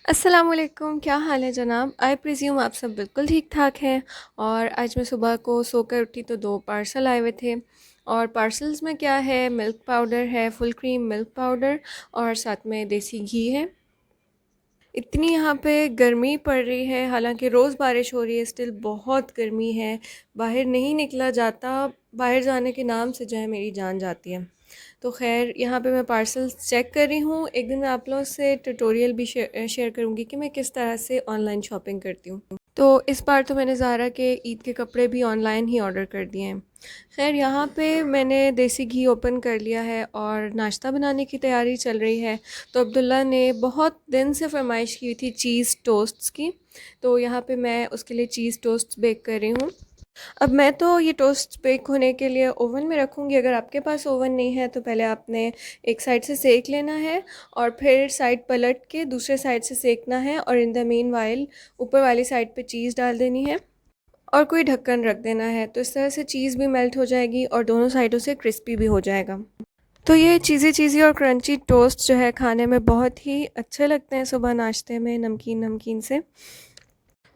अस्सलाम वालेकुम, क्या हाल है जनाब। आई प्रिज्यूम आप सब बिल्कुल ठीक ठाक हैं। और आज मैं सुबह को सोकर उठी तो 2 पार्सल आए हुए थे। और पार्सल्स में क्या है, मिल्क पाउडर है, फुल क्रीम मिल्क पाउडर, और साथ में देसी घी है। इतनी यहाँ पे गर्मी पड़ रही है, हालांकि रोज़ बारिश हो रही है, स्टिल बहुत गर्मी है। बाहर नहीं निकला जाता। बाहर जाने के नाम से जो है मेरी जान जाती है। तो ख़ैर यहाँ पे मैं पार्सल्स चेक कर रही हूँ। एक दिन मैं आप लोगों से ट्यूटोरियल भी शेयर करूँगी कि मैं किस तरह से ऑनलाइन शॉपिंग करती हूँ। तो इस बार तो मैंने ज़ारा के ईद के कपड़े भी ऑनलाइन ही ऑर्डर कर दिए हैं। ख़ैर यहाँ पे मैंने देसी घी ओपन कर लिया है और नाश्ता बनाने की तैयारी चल रही है। तो अब्दुल्ला ने बहुत दिन से फरमाइश की थी चीज़ टोस्ट्स की, तो यहाँ पे मैं उसके लिए चीज़ टोस्ट्स बेक कर रही हूँ। अब मैं तो ये टोस्ट बेक होने के लिए ओवन में रखूँगी। अगर आपके पास ओवन नहीं है तो पहले आपने एक साइड से सेक लेना है और फिर साइड पलट के दूसरे साइड से सेकना है, और इन द मीन वाइल ऊपर वाली साइड पे चीज़ डाल देनी है और कोई ढक्कन रख देना है। तो इस तरह से चीज़ भी मेल्ट हो जाएगी और दोनों साइडों से क्रिस्पी भी हो जाएगा। तो ये चीज़ी चीज़ी और क्रंची टोस्ट जो है खाने में बहुत ही अच्छे लगते हैं सुबह नाश्ते में नमकीन नमकीन से।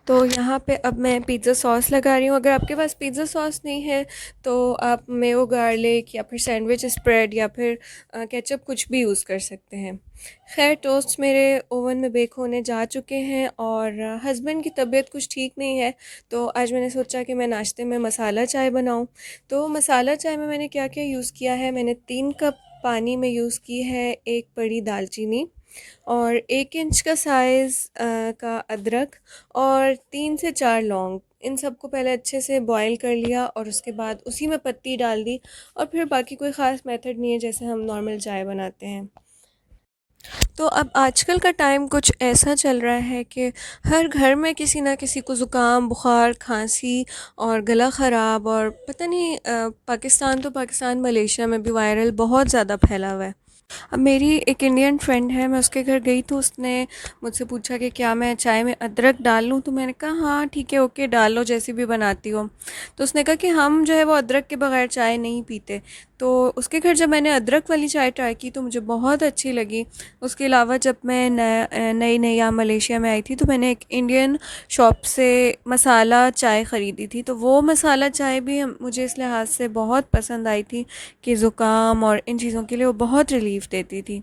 तो यहाँ पे अब मैं पिज़्ज़ा सॉस लगा रही हूँ। अगर आपके पास पिज़्ज़ा सॉस नहीं है तो आप मेयो गार्लिक या फिर सैंडविच स्प्रेड या फिर केचप कुछ भी यूज़ कर सकते हैं। खैर टोस्ट मेरे ओवन में बेक होने जा चुके हैं और हस्बैंड की तबीयत कुछ ठीक नहीं है, तो आज मैंने सोचा कि मैं नाश्ते में मसाला चाय बनाऊँ। तो मसाला चाय में मैंने क्या क्या यूज़ किया है, मैंने 3 कप पानी में यूज़ की है 1 बड़ी दालचीनी और 1 इंच का साइज़ का अदरक और 3 से 4 लौंग। इन सबको पहले अच्छे से बॉईल कर लिया और उसके बाद उसी में पत्ती डाल दी। और फिर बाकी कोई ख़ास मेथड नहीं है, जैसे हम नॉर्मल चाय बनाते हैं। तो अब आजकल का टाइम कुछ ऐसा चल रहा है कि हर घर में किसी ना किसी को ज़ुकाम, बुखार, खांसी और गला ख़राब, और पता नहीं पाकिस्तान तो पाकिस्तान, मलेशिया में भी वायरल बहुत ज़्यादा फैला हुआ है। अब मेरी एक इंडियन फ्रेंड है, मैं उसके घर गई तो उसने मुझसे पूछा कि क्या मैं चाय में अदरक डाल लूँ, तो मैंने कहा हाँ ठीक है, ओके डाल लो, जैसी भी बनाती हो। तो उसने कहा कि हम जो है वो अदरक के बगैर चाय नहीं पीते। तो उसके घर जब मैंने अदरक वाली चाय ट्राई की तो मुझे बहुत अच्छी लगी। उसके अलावा जब मैं नई नई यहाँ मलेशिया में आई थी तो मैंने एक इंडियन शॉप से मसाला चाय ख़रीदी थी। तो वो मसाला चाय भी मुझे इस लिहाज से बहुत पसंद आई थी कि ज़ुकाम और इन चीज़ों के लिए वो बहुत रिलीफ़ देती थी।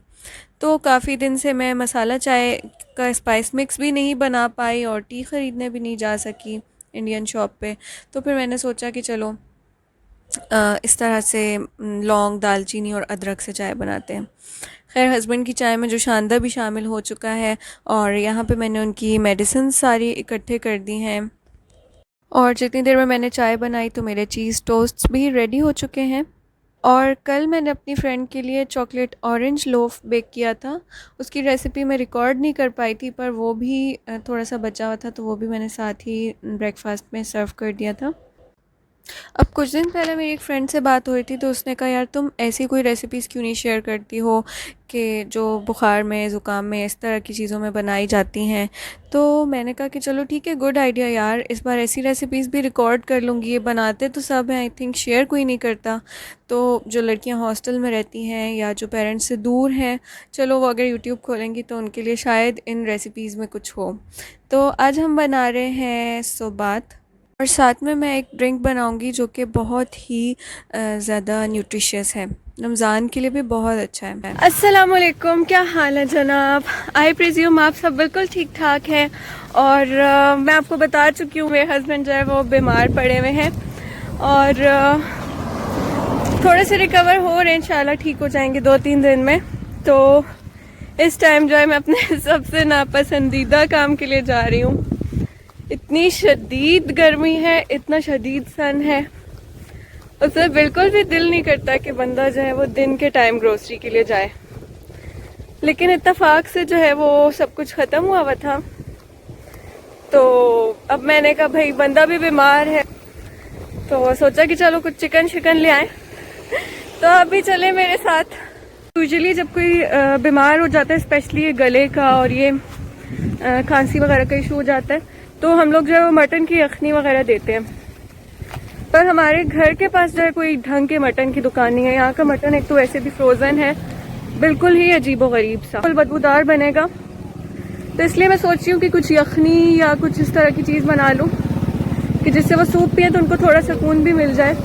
तो काफ़ी दिन से मैं मसाला चाय का स्पाइस मिक्स भी नहीं बना पाई और टी ख़रीदने भी नहीं जा सकी इंडियन शॉप पे। तो फिर मैंने सोचा कि चलो इस तरह से लौंग, दालचीनी और अदरक से चाय बनाते हैं। खैर हस्बैंड की चाय में जो शानदा भी शामिल हो चुका है और यहाँ पे मैंने उनकी मेडिसिन सारी इकट्ठे कर दी हैं। और जितनी देर में मैंने चाय बनाई तो मेरे चीज़ टोस्ट्स भी रेडी हो चुके हैं। और कल मैंने अपनी फ्रेंड के लिए चॉकलेट ऑरेंज लोफ़ बेक किया था। उसकी रेसिपी मैं रिकॉर्ड नहीं कर पाई थी, पर वो भी थोड़ा सा बचा हुआ था, तो वो भी मैंने साथ ही ब्रेकफास्ट में सर्व कर दिया था। अब कुछ दिन पहले मेरी एक फ्रेंड से बात हो रही थी तो उसने कहा यार तुम ऐसी कोई रेसिपीज़ क्यों नहीं शेयर करती हो कि जो बुखार में, ज़ुकाम में, इस तरह की चीज़ों में बनाई जाती हैं। तो मैंने कहा कि चलो ठीक है, गुड आइडिया यार, इस बार ऐसी रेसिपीज़ भी रिकॉर्ड कर लूँगी। ये बनाते तो सब हैं, आई थिंक शेयर कोई नहीं करता। तो जो लड़कियां हॉस्टल में रहती हैं या जो पेरेंट्स से दूर हैं, चलो वो अगर यूट्यूब खोलेंगी तो उनके लिए शायद इन रेसिपीज़ में कुछ हो। तो आज हम बना रहे हैं सोबात, और साथ में मैं एक ड्रिंक बनाऊंगी जो कि बहुत ही ज़्यादा न्यूट्रिशियस है, रमज़ान के लिए भी बहुत अच्छा है। अस्सलाम वालेकुम, क्या हाल है जनाब। आई प्रिज्यूम आप सब बिल्कुल ठीक ठाक हैं। और मैं आपको बता चुकी हूँ मेरे हस्बैंड जो है वो बीमार पड़े हुए हैं और थोड़े से रिकवर हो रहे हैं, इंशाल्लाह ठीक हो जाएंगे 2-3 दिन में। तो इस टाइम जो है मैं अपने सबसे नापसंदीदा काम के लिए जा रही हूँ। इतनी शदीद गर्मी है, इतना शदीद सन है, उसमें बिल्कुल भी दिल नहीं करता कि बंदा जो है वो दिन के टाइम ग्रोसरी के लिए जाए। लेकिन इत्तेफाक से जो है वो सब कुछ ख़त्म हुआ हुआ था, तो अब मैंने कहा भाई बंदा भी बीमार है तो सोचा कि चलो कुछ चिकन शिकन ले आए। तो अभी चले मेरे साथ। यूजुअली जब कोई बीमार हो जाता है, स्पेशली ये गले का और ये खांसी वगैरह का इशू हो जाता है, तो हम लोग जो है वो मटन की यखनी वगैरह देते हैं। पर हमारे घर के पास जो है कोई ढंग के मटन की दुकान नहीं है। यहाँ का मटन एक तो वैसे भी फ्रोज़न है, बिल्कुल ही अजीबो गरीब सा, बिल्कुल बदबूदार बनेगा। तो इसलिए मैं सोच रही हूँ कि कुछ यखनी या कुछ इस तरह की चीज़ बना लूँ कि जिससे वो सूप पिए तो उनको थोड़ा सुकून भी मिल जाए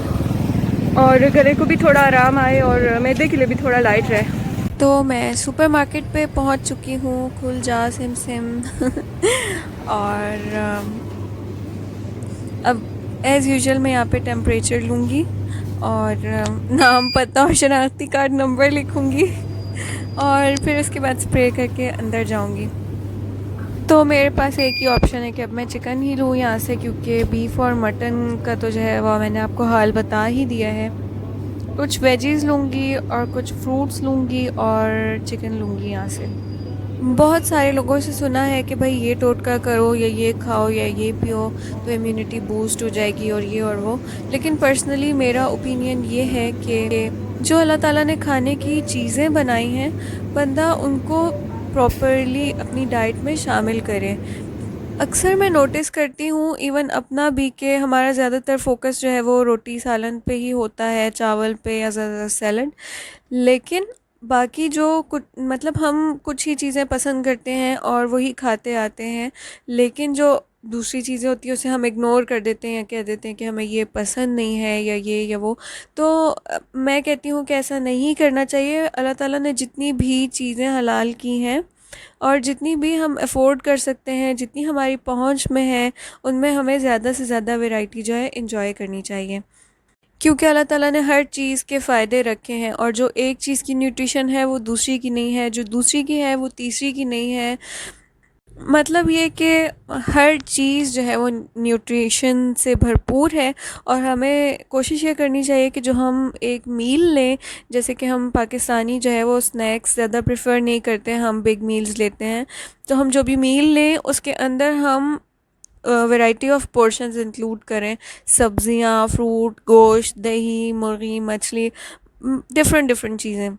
और गले को भी थोड़ा आराम आए और मैदे के लिए भी थोड़ा लाइट रहे। तो मैं सुपरमार्केट पे पहुंच चुकी हूँ, खुल जा सिम सिम और अब एज़ यूजुअल मैं यहाँ पे टेम्परेचर लूँगी और नाम पता और शनाख्ती कार्ड नंबर लिखूँगी और फिर उसके बाद स्प्रे करके अंदर जाऊँगी। तो मेरे पास एक ही ऑप्शन है कि अब मैं चिकन ही लूँ यहाँ से, क्योंकि बीफ और मटन का तो जो है वो मैंने आपको हाल बता ही दिया है। कुछ वेजीज़ लूँगी और कुछ फ्रूट्स लूँगी और चिकन लूँगी यहाँ से। बहुत सारे लोगों से सुना है कि भाई ये टोटका करो या ये खाओ या ये पियो तो इम्यूनिटी बूस्ट हो जाएगी और ये और वो, लेकिन पर्सनली मेरा ओपिनियन ये है कि जो अल्लाह ताला ने खाने की चीज़ें बनाई हैं बंदा उनको प्रॉपरली अपनी डाइट में शामिल करे। अक्सर मैं नोटिस करती हूँ इवन अपना भी कि हमारा ज़्यादातर फोकस जो है वो रोटी सालन पे ही होता है, चावल पे या ज़्यादा सैलड, लेकिन बाकी जो कुछ मतलब हम कुछ ही चीज़ें पसंद करते हैं और वही खाते आते हैं, लेकिन जो दूसरी चीज़ें होती हैं उसे हम इग्नोर कर देते हैं या कह देते हैं कि हमें ये पसंद नहीं है या ये या वो। तो मैं कहती हूँ कि ऐसा नहीं करना चाहिए। अल्लाह ताला ने जितनी भी चीज़ें हलाल की हैं और जितनी भी हम अफोर्ड कर सकते हैं, जितनी हमारी पहुंच में है, उनमें हमें ज़्यादा से ज़्यादा वैरायटी जो है एंजॉय करनी चाहिए, क्योंकि अल्लाह ताला ने हर चीज़ के फ़ायदे रखे हैं और जो एक चीज़ की न्यूट्रिशन है वो दूसरी की नहीं है, जो दूसरी की है वो तीसरी की नहीं है। मतलब ये कि हर चीज़ जो है वो न्यूट्रिशन से भरपूर है और हमें कोशिश ये करनी चाहिए कि जो हम एक मील लें, जैसे कि हम पाकिस्तानी जो है वो स्नैक्स ज़्यादा प्रेफर नहीं करते हैं, हम बिग मील्स लेते हैं। तो हम जो भी मील लें उसके अंदर हम वैरायटी ऑफ पोर्शंस इंक्लूड करें, सब्जियां, फ्रूट, गोश्त, दही, मुर्गी, मछली, डिफ़रेंट डिफ़रेंट चीज़ें।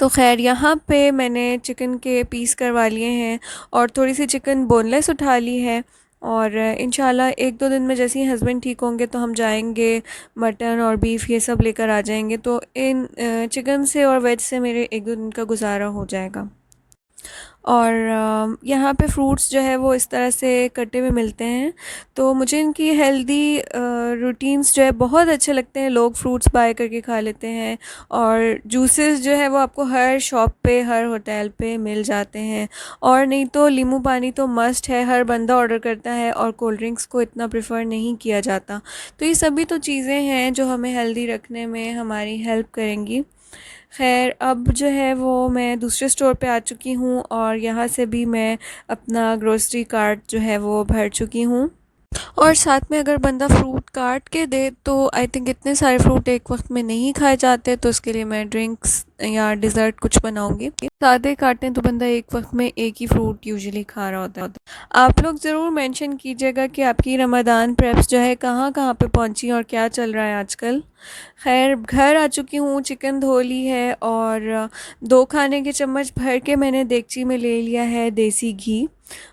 तो ख़ैर यहाँ पे मैंने चिकन के पीस करवा लिए हैं और थोड़ी सी चिकन बोनलेस उठा ली है और इंशाल्लाह एक दो दिन में जैसे ही हस्बैंड ठीक होंगे तो हम जाएंगे मटन और बीफ ये सब लेकर आ जाएंगे, तो इन चिकन से और वेज से मेरे एक दो दिन का गुजारा हो जाएगा। और यहाँ पे फ्रूट्स जो है वो इस तरह से कटे हुए मिलते हैं, तो मुझे इनकी हेल्दी रूटीन्स जो है बहुत अच्छे लगते हैं। लोग फ्रूट्स बाय करके खा लेते हैं और जूसेस जो है वो आपको हर शॉप पे, हर होटल पे मिल जाते हैं, और नहीं तो नींबू पानी तो मस्ट है, हर बंदा ऑर्डर करता है और कोल्ड ड्रिंक्स को इतना प्रेफर नहीं किया जाता। तो ये सभी तो चीज़ें हैं जो हमें हेल्दी रखने में हमारी हेल्प करेंगी। ख़ैर अब जो है वो मैं दूसरे स्टोर पे आ चुकी हूँ और यहाँ से भी मैं अपना ग्रोसरी कार्ट जो है वो भर चुकी हूँ। और साथ में अगर बंदा फ्रूट काट के दे तो आई थिंक इतने सारे फ्रूट एक वक्त में नहीं खाए जाते, तो उसके लिए मैं ड्रिंक्स या डिज़र्ट कुछ बनाऊंगी। सादे काटें तो बंदा एक वक्त में एक ही फ्रूट यूजुअली खा रहा होता है। आप लोग ज़रूर मेंशन कीजिएगा कि आपकी रमज़ान प्रेप्स जो है कहाँ कहाँ पे पहुँची और क्या चल रहा है आजकल। खैर घर आ चुकी हूँ, चिकन धो ली है और 2 खाने के चम्मच भर के मैंने देगची में ले लिया है देसी घी,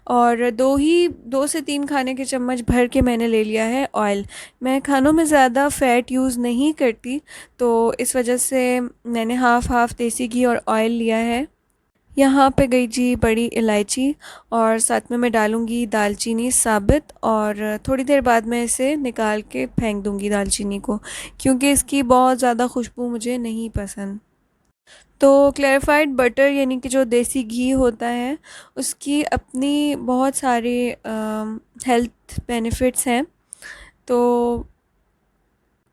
और 2 से 3 खाने के चम्मच भर के मैंने ले लिया है ऑयल। मैं खानों में ज़्यादा फ़ैट यूज़ नहीं करती, तो इस वजह से मैंने हाफ़ हाफ़ देसी घी और ऑयल लिया है। यहाँ पे गई जी बड़ी इलायची और साथ में मैं डालूँगी दालचीनी साबित, और थोड़ी देर बाद मैं इसे निकाल के फेंक दूँगी दालचीनी को, क्योंकि इसकी बहुत ज़्यादा खुशबू मुझे नहीं पसंद। तो क्लैरिफाइड बटर यानी कि जो देसी घी होता है उसकी अपनी बहुत सारे हेल्थ बेनिफिट्स हैं, तो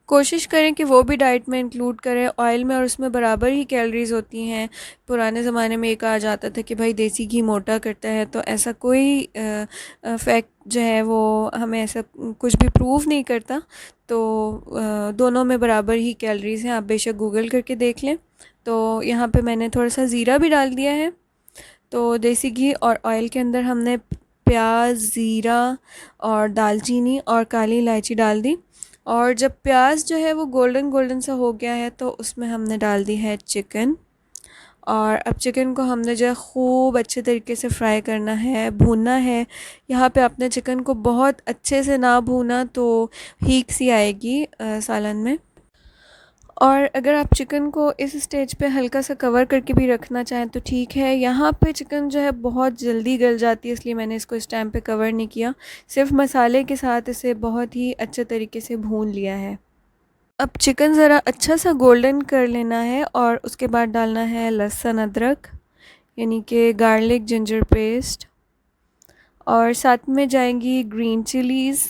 कोशिश करें कि वो भी डाइट में इंक्लूड करें ऑयल में, और उसमें बराबर ही कैलोरीज़ होती हैं। पुराने ज़माने में ये कहा जाता था कि भाई देसी घी मोटा करता है, तो ऐसा कोई फैक्ट जो है वो हमें ऐसा कुछ भी प्रूव नहीं करता। तो दोनों में बराबर ही कैलोरीज़ हैं, आप बेशक गूगल करके देख लें। तो यहाँ पे मैंने थोड़ा सा ज़ीरा भी डाल दिया है। तो देसी घी और ऑयल के अंदर हमने प्याज, ज़ीरा और दालचीनी और काली इलायची डाल दी, और जब प्याज जो है वो गोल्डन गोल्डन सा हो गया है तो उसमें हमने डाल दी है चिकन, और अब चिकन को हमने जो है खूब अच्छे तरीके से फ्राई करना है, भूनना है। यहाँ पे आपने चिकन को बहुत अच्छे से ना भूना तो हीक सी आएगी सालन में। और अगर आप चिकन को इस स्टेज पे हल्का सा कवर करके भी रखना चाहें तो ठीक है। यहाँ पे चिकन जो है बहुत जल्दी गल जाती है, इसलिए मैंने इसको इस टाइम पे कवर नहीं किया, सिर्फ मसाले के साथ इसे बहुत ही अच्छे तरीके से भून लिया है। अब चिकन ज़रा अच्छा सा गोल्डन कर लेना है और उसके बाद डालना है लहसुन अदरक यानी कि गार्लिक जिंजर पेस्ट, और साथ में जाएंगी ग्रीन चिलीज़।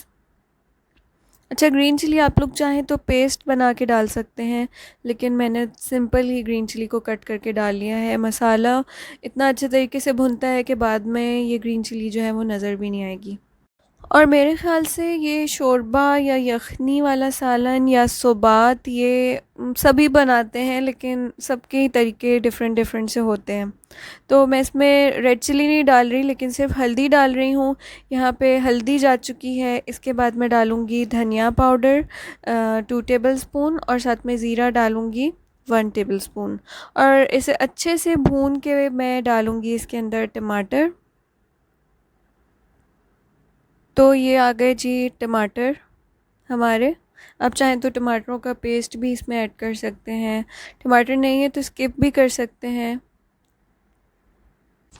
अच्छा, ग्रीन चिली आप लोग चाहें तो पेस्ट बना के डाल सकते हैं, लेकिन मैंने सिंपल ही ग्रीन चिली को कट करके डाल लिया है। मसाला इतना अच्छे तरीके से भुनता है कि बाद में ये ग्रीन चिली जो है वो नज़र भी नहीं आएगी। और मेरे ख़्याल से ये शोरबा या यखनी वाला सालन या सोबात ये सभी बनाते हैं, लेकिन सबके ही तरीके डिफरेंट डिफरेंट से होते हैं। तो मैं इसमें रेड चिली नहीं डाल रही, लेकिन सिर्फ हल्दी डाल रही हूँ। यहाँ पे हल्दी जा चुकी है। इसके बाद मैं डालूँगी धनिया पाउडर 2 टेबलस्पून, और साथ में ज़ीरा डालूँगी 1 टेबलस्पून, और इसे अच्छे से भून के मैं डालूँगी इसके अंदर टमाटर। तो ये आ गए जी टमाटर हमारे। आप चाहें तो टमाटरों का पेस्ट भी इसमें ऐड कर सकते हैं, टमाटर नहीं है तो स्किप भी कर सकते हैं।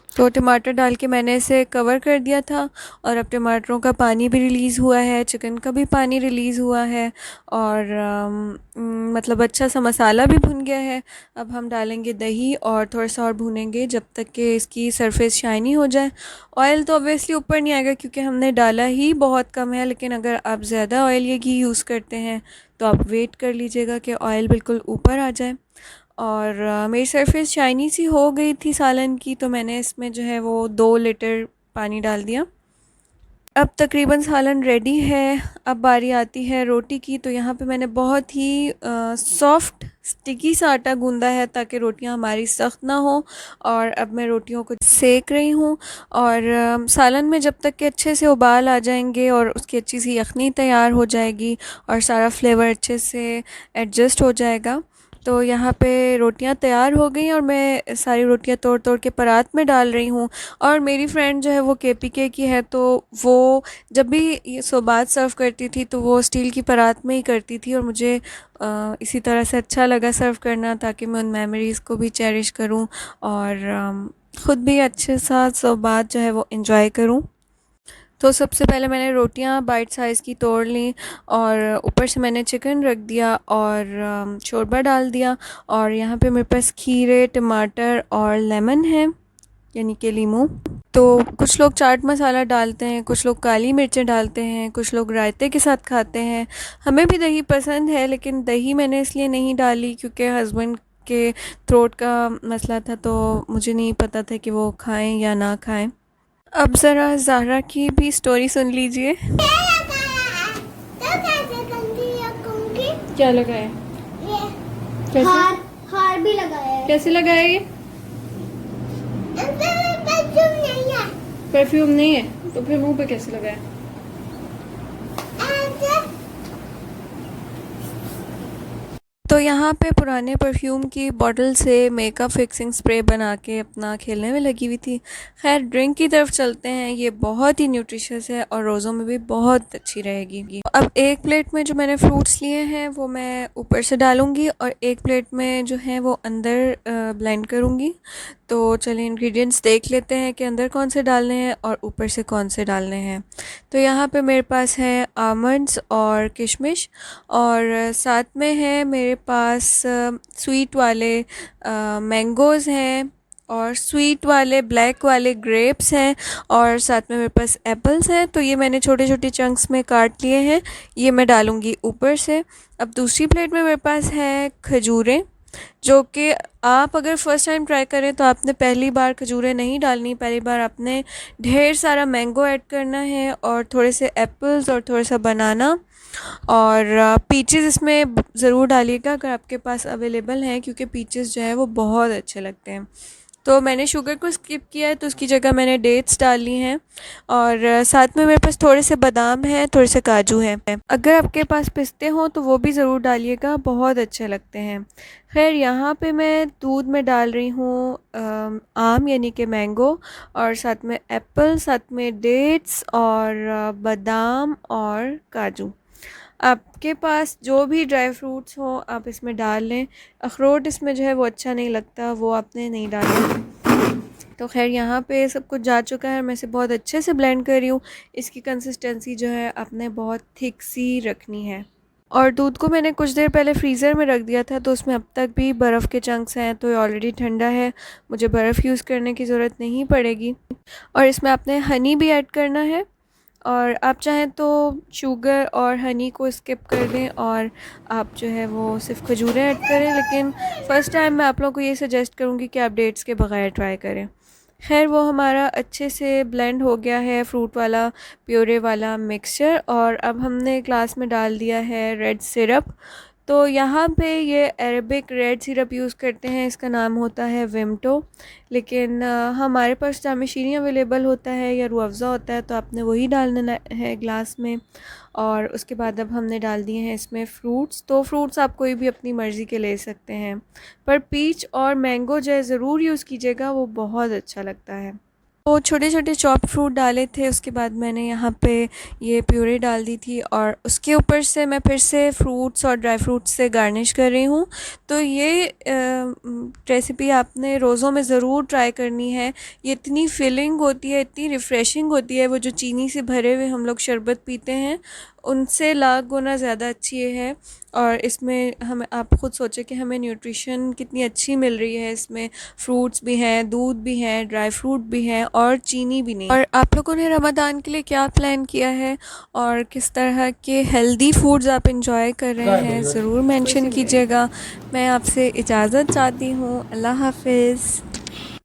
तो टमाटर डाल के मैंने इसे कवर कर दिया था, और अब टमाटरों का पानी भी रिलीज़ हुआ है, चिकन का भी पानी रिलीज़ हुआ है, और मतलब अच्छा सा मसाला भी भुन गया है। अब हम डालेंगे दही और थोड़ा सा और भूनेंगे जब तक कि इसकी सरफेस शाइनी हो जाए। ऑयल तो ऑब्वियसली ऊपर नहीं आएगा क्योंकि हमने डाला ही बहुत कम है, लेकिन अगर आप ज़्यादा ऑयल या घी यूज़ करते हैं तो आप वेट कर लीजिएगा कि ऑयल बिल्कुल ऊपर आ जाए। और मेरी सरफेस शाइनी सी हो गई थी सालन की, तो मैंने इसमें जो है वो 2 लीटर पानी डाल दिया। अब तकरीबन सालन रेडी है। अब बारी आती है रोटी की। तो यहाँ पे मैंने बहुत ही सॉफ्ट स्टिकी सा आटा गूंदा है ताकि रोटियाँ हमारी सख्त ना हो। और अब मैं रोटियों को सेक रही हूँ। और सालन में जब तक कि अच्छे से उबाल आ जाएंगे और उसकी अच्छी सी यखनी तैयार हो जाएगी और सारा फ्लेवर अच्छे से एडजस्ट हो जाएगा, तो यहाँ पे रोटियाँ तैयार हो गई और मैं सारी रोटियाँ तोड़ तोड़ के परात में डाल रही हूँ। और मेरी फ्रेंड जो है वो केपीके की है, तो वो जब भी ये सोबात सर्व करती थी तो वो स्टील की परात में ही करती थी, और मुझे इसी तरह से अच्छा लगा सर्व करना, ताकि मैं उन मेमोरीज़ को भी चेरिश करूँ और ख़ुद भी अच्छे सा सोबात जो है वो एंजॉय करूँ। तो सबसे पहले मैंने रोटियां बाइट साइज़ की तोड़ ली, और ऊपर से मैंने चिकन रख दिया और शोरबा डाल दिया। और यहाँ पे मेरे पास खीरे, टमाटर और लेमन है यानी कि लीमू। तो कुछ लोग चाट मसाला डालते हैं, कुछ लोग काली मिर्चें डालते हैं, कुछ लोग रायते के साथ खाते हैं। हमें भी दही पसंद है, लेकिन दही मैंने इसलिए नहीं डाली क्योंकि हस्बैंड के थ्रोट का मसला था, तो मुझे नहीं पता था कि वो खाएं या ना खाएं। अब ज़रा ज़ाहरा की भी स्टोरी सुन लीजिए। क्या लगाया? कैसे? हार भी लगाया है। कैसे लगाया ये? परफ्यूम नहीं है। परफ्यूम नहीं है तो फिर मुंह पे कैसे लगाया? तो यहाँ पे पुराने परफ्यूम की बॉटल से मेकअप फिक्सिंग स्प्रे बना के अपना खेलने में लगी हुई थी। खैर, ड्रिंक की तरफ चलते हैं। ये बहुत ही न्यूट्रिशियस है और रोज़ों में भी बहुत अच्छी रहेगी। अब एक प्लेट में जो मैंने फ्रूट्स लिए हैं वो मैं ऊपर से डालूँगी, और एक प्लेट में जो है वो अंदर ब्लेंड करूँगी। तो चलिए इंग्रेडिएंट्स देख लेते हैं कि अंदर कौन से डालने हैं और ऊपर से कौन से डालने हैं। तो यहाँ पे मेरे पास है आमंड्स और किशमिश, और साथ में है मेरे पास स्वीट वाले मैंगोज़ हैं, और स्वीट वाले ब्लैक वाले ग्रेप्स हैं, और साथ में मेरे पास एप्पल्स हैं। तो ये मैंने छोटे छोटे चंक्स में काट लिए हैं, ये मैं डालूँगी ऊपर से। अब दूसरी प्लेट में मेरे पास है खजूरें, जो कि आप अगर फ़र्स्ट टाइम ट्राई करें तो आपने पहली बार खजूरें नहीं डालनी, पहली बार आपने ढेर सारा मैंगो ऐड करना है, और थोड़े से एप्पल्स और थोड़ा सा बनाना, और पीचेस इसमें ज़रूर डालिएगा अगर आपके पास अवेलेबल हैं, क्योंकि पीचेस जो है वो बहुत अच्छे लगते हैं। तो मैंने शुगर को स्किप किया है, तो उसकी जगह मैंने डेट्स डाली हैं, और साथ में मेरे पास थोड़े से बादाम हैं, थोड़े से काजू हैं। अगर आपके पास पिस्ते हों तो वो भी ज़रूर डालिएगा, बहुत अच्छे लगते हैं। खैर, यहाँ पे मैं दूध में डाल रही हूँ आम यानी कि मैंगो, और साथ में एप्पल, साथ में डेट्स और बादाम और काजू। आपके पास जो भी ड्राई फ्रूट्स हो आप इसमें डाल लें। अखरोट इसमें जो है वो अच्छा नहीं लगता, वो आपने नहीं डालना। तो खैर यहाँ पे सब कुछ जा चुका है, मैं इसे बहुत अच्छे से ब्लेंड कर रही हूँ। इसकी कंसिस्टेंसी जो है आपने बहुत थिक सी रखनी है। और दूध को मैंने कुछ देर पहले फ्रीज़र में रख दिया था, तो उसमें अब तक भी बर्फ़ के चंक्स हैं, तो ये ऑलरेडी ठंडा है, मुझे बर्फ़ यूज़ करने की ज़रूरत नहीं पड़ेगी। और इसमें आपने हनी भी ऐड करना है, और आप चाहें तो शुगर और हनी को स्किप कर दें और आप जो है वो सिर्फ खजूरें ऐड करें, लेकिन फ़र्स्ट टाइम मैं आप लोगों को ये सजेस्ट करूँगी कि आप डेट्स के बग़ैर ट्राई करें। खैर वो हमारा अच्छे से ब्लेंड हो गया है फ्रूट वाला प्योरे वाला मिक्सचर, और अब हमने ग्लास में डाल दिया है रेड सिरप। तो यहाँ पे ये अरेबिक रेड सिरप यूज़ करते हैं, इसका नाम होता है विमटो, लेकिन हमारे पास जामे शीनी अवेलेबल होता है या रूह अफ़ज़ा होता है, तो आपने वही डालना है ग्लास में। और उसके बाद अब हमने डाल दिए हैं इसमें फ़्रूट्स। तो फ्रूट्स आप कोई भी अपनी मर्ज़ी के ले सकते हैं, पर पीच और मैंगो जो है ज़रूर यूज़ कीजिएगा, वो बहुत अच्छा लगता है। तो छोटे छोटे चॉप फ्रूट डाले थे, उसके बाद मैंने यहाँ पे ये प्यूरी डाल दी थी, और उसके ऊपर से मैं फिर से फ्रूट्स और ड्राई फ्रूट्स से गार्निश कर रही हूँ। तो ये रेसिपी आपने रोज़ों में ज़रूर ट्राई करनी है। ये इतनी फिलिंग होती है, इतनी रिफ़्रेशिंग होती है, वो जो चीनी से भरे हुए हम लोग शरबत पीते हैं उनसे लाख गुना ज़्यादा अच्छी ये है। और इसमें हमें आप ख़ुद सोचें कि हमें न्यूट्रिशन कितनी अच्छी मिल रही है। इसमें फ्रूट्स भी हैं, दूध भी हैं, ड्राई फ्रूट भी हैं और चीनी भी नहीं। और आप लोगों ने रमज़ान के लिए क्या प्लान किया है और किस तरह के हेल्दी फूड्स आप इंजॉय कर रहे हैं, ज़रूर मेंशन कीजिएगा। मैं आपसे इजाज़त चाहती हूँ। अल्लाह हाफ़िज़।